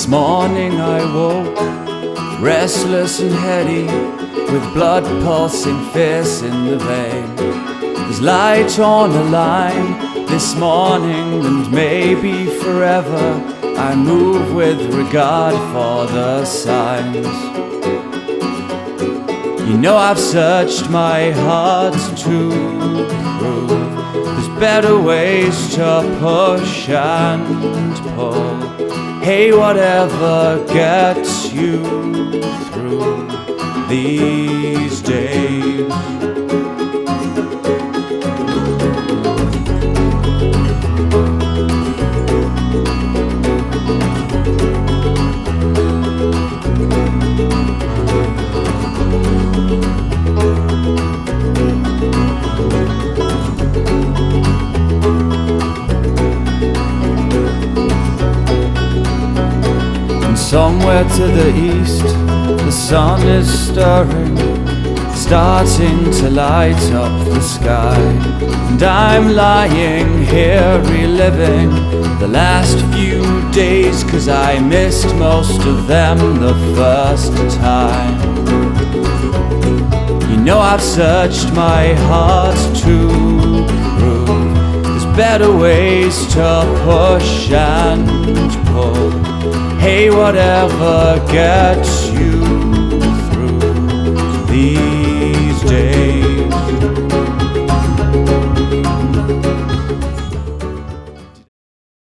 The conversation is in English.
This morning I woke restless and heady, with blood pulsing fierce in the vein. There's light on a line this morning, and maybe forever. I move with regard for the signs. You know I've searched my heart to prove there's better ways to push and pull. Hey, whatever gets you through these days. Somewhere to the east, the sun is stirring, starting to light up the sky. And I'm lying here reliving the last few days, 'cause I missed most of them the first time. You know I've searched my heart to prove there's better ways to push and pull. Hey, whatever gets you